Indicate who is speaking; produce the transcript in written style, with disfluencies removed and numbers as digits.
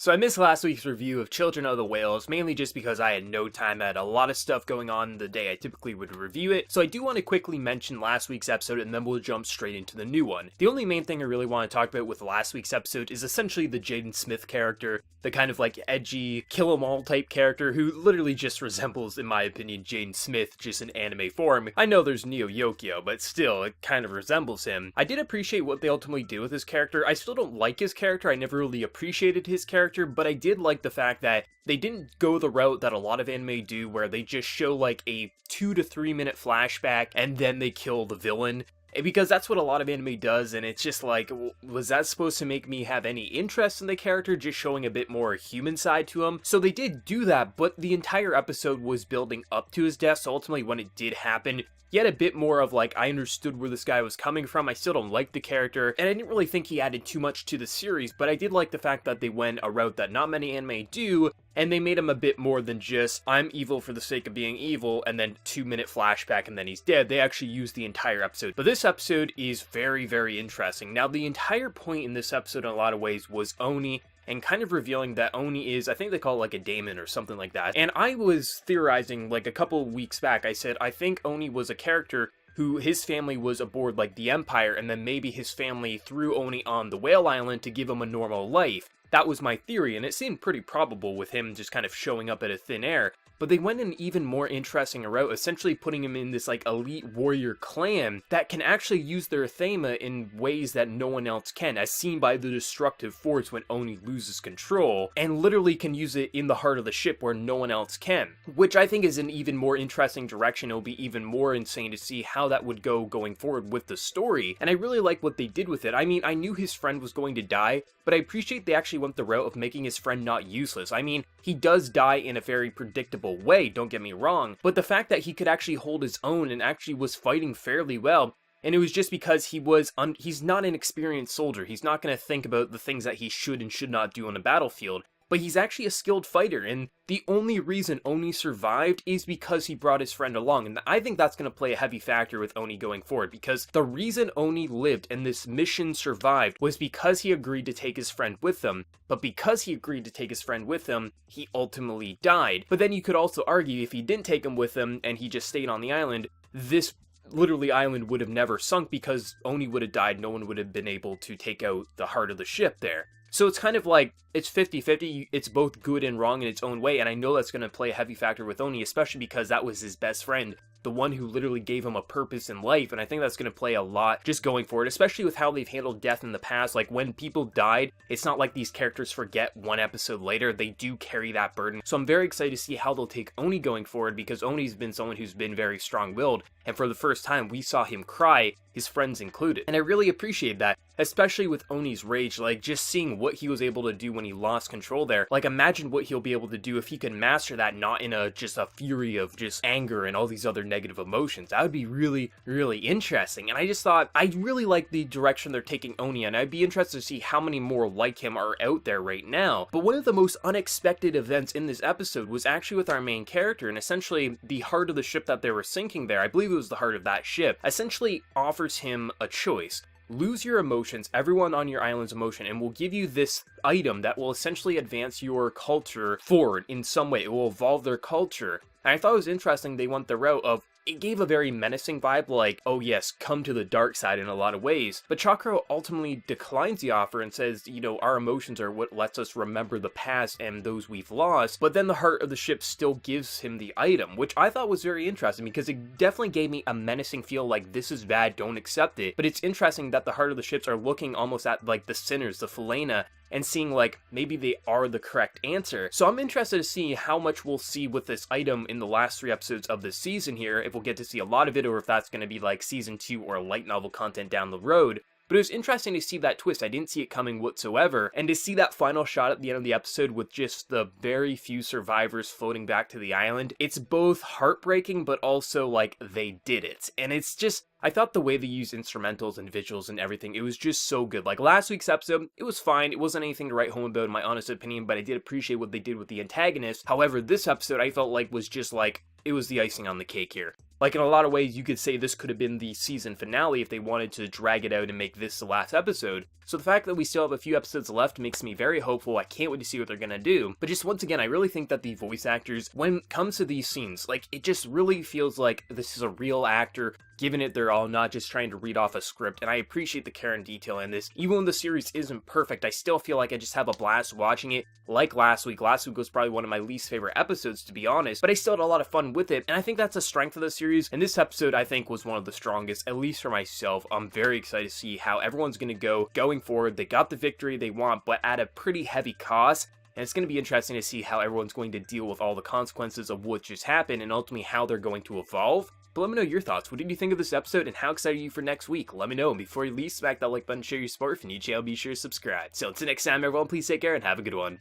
Speaker 1: So I missed last week's review of Children of the Whales, mainly just because I had no time. I had a lot of stuff going on the day I typically would review it, so I do want to quickly mention last week's episode and then we'll jump straight into the new one. The only main thing I really want to talk about with last week's episode is essentially the Jaden Smith character, the kind of like edgy, kill-em-all type character who literally just resembles, in my opinion, Jaden Smith, just in anime form. I know there's Neo Yokio, but still, it kind of resembles him. I did appreciate what they ultimately did with his character. I still don't like his character, I never really appreciated his character, but I did like the fact that they didn't go the route that a lot of anime do, where they just show like a 2 to 3 minute flashback and then they kill the villain. Because that's what a lot of anime does, and it's just like, was that supposed to make me have any interest in the character, just showing a bit more human side to him? So they did do that, but the entire episode was building up to his death, so ultimately when it did happen, you had a bit more of like, I understood where this guy was coming from, I still don't like the character, and I didn't really think he added too much to the series, but I did like the fact that they went a route that not many anime do, and they made him a bit more than just, I'm evil for the sake of being evil, and then 2-minute flashback and then he's dead. They actually used the entire episode. But this episode is very, very interesting. Now, the entire point in this episode in a lot of ways was Oni, and kind of revealing that Oni is, I think they call it like a daemon or something like that. And I was theorizing like a couple of weeks back, I said, I think Oni was a character who his family was aboard like the Empire, and then maybe his family threw Oni on the Whale Island to give him a normal life. That was my theory, and it seemed pretty probable with him just kind of showing up out of thin air. But they went an even more interesting route, essentially putting him in this like elite warrior clan that can actually use their Athema in ways that no one else can, as seen by the destructive force when Oni loses control, and literally can use it in the heart of the ship where no one else can. Which I think is an even more interesting direction. It'll be even more insane to see how that would go going forward with the story, and I really like what they did with it. I mean, I knew his friend was going to die, but I appreciate they actually went the route of making his friend not useless. I mean, he does die in a very predictable way, don't get me wrong, but the fact that he could actually hold his own and actually was fighting fairly well, and it was just because he's not an experienced soldier. He's not going to think about the things that he should and should not do on the battlefield, but he's actually a skilled fighter, and the only reason Oni survived is because he brought his friend along, and I think that's going to play a heavy factor with Oni going forward, because the reason Oni lived and this mission survived was because he agreed to take his friend with him, but because he agreed to take his friend with him, he ultimately died. But then you could also argue if he didn't take him with him and he just stayed on the island, this literally island would have never sunk because Oni would have died, no one would have been able to take out the heart of the ship there. So it's kind of like, it's 50-50, it's both good and wrong in its own way, and I know that's going to play a heavy factor with Oni, especially because that was his best friend, the one who literally gave him a purpose in life, and I think that's going to play a lot just going forward, especially with how they've handled death in the past. Like, when people died, it's not like these characters forget one episode later, they do carry that burden. So I'm very excited to see how they'll take Oni going forward, because Oni's been someone who's been very strong-willed, and for the first time, we saw him cry, his friends included. And I really appreciate that, especially with Oni's rage, like, just seeing what he was able to do when he lost control there. Like, imagine what he'll be able to do if he can master that, not in just a fury of just anger and all these other negative emotions. That would be really, really interesting. And I just thought, I really like the direction they're taking Oni, and I'd be interested to see how many more like him are out there right now. But one of the most unexpected events in this episode was actually with our main character, and essentially the heart of the ship that they were sinking there, I believe it was the heart of that ship, essentially offers him a choice. Lose your emotions, everyone on your island's emotion, and we'll give you this item that will essentially advance your culture forward in some way. It will evolve their culture. And I thought it was interesting they went the route of, it gave a very menacing vibe, like, oh yes, come to the dark side in a lot of ways. But Chakra ultimately declines the offer and says, you know, our emotions are what lets us remember the past and those we've lost. But then the heart of the ship still gives him the item, which I thought was very interesting because it definitely gave me a menacing feel, like, this is bad, don't accept it. But it's interesting that the heart of the ships are looking almost at, like, the sinners, the Philena, and seeing, like, maybe they are the correct answer. So I'm interested to see how much we'll see with this item in the last 3 episodes of this season here, if we'll get to see a lot of it, or if that's going to be like season 2 or light novel content down the road. But it was interesting to see that twist. I didn't see it coming whatsoever, and to see that final shot at the end of the episode with just the very few survivors floating back to the island, it's both heartbreaking, but also like, they did it. And it's just, I thought the way they used instrumentals and visuals and everything, it was just so good. Like last week's episode, it was fine. It wasn't anything to write home about in my honest opinion, but I did appreciate what they did with the antagonist. However, this episode I felt like was just like, it was the icing on the cake here. Like, in a lot of ways, you could say this could have been the season finale if they wanted to drag it out and make this the last episode. So the fact that we still have a few episodes left makes me very hopeful. I can't wait to see what they're gonna do. But just once again, I really think that the voice actors, when it comes to these scenes, like, it just really feels like this is a real actor giving it their all, not just trying to read off a script. And I appreciate the care and detail in this. Even when the series isn't perfect, I still feel like I just have a blast watching it. Like last week was probably one of my least favorite episodes, to be honest, but I still had a lot of fun with it, and I think that's a strength of the series. And this episode, I think, was one of the strongest, at least for myself. I'm very excited to see how everyone's gonna go going forward. They got the victory they want, but at a pretty heavy cost. And it's going to be interesting to see how everyone's going to deal with all the consequences of what just happened and ultimately how they're going to evolve. But let me know your thoughts. What did you think of this episode and how excited are you for next week? Let me know. And before you leave, smack that like button, share your support. If you're new to the channel, be sure to subscribe. So until next time, everyone, please take care and have a good one.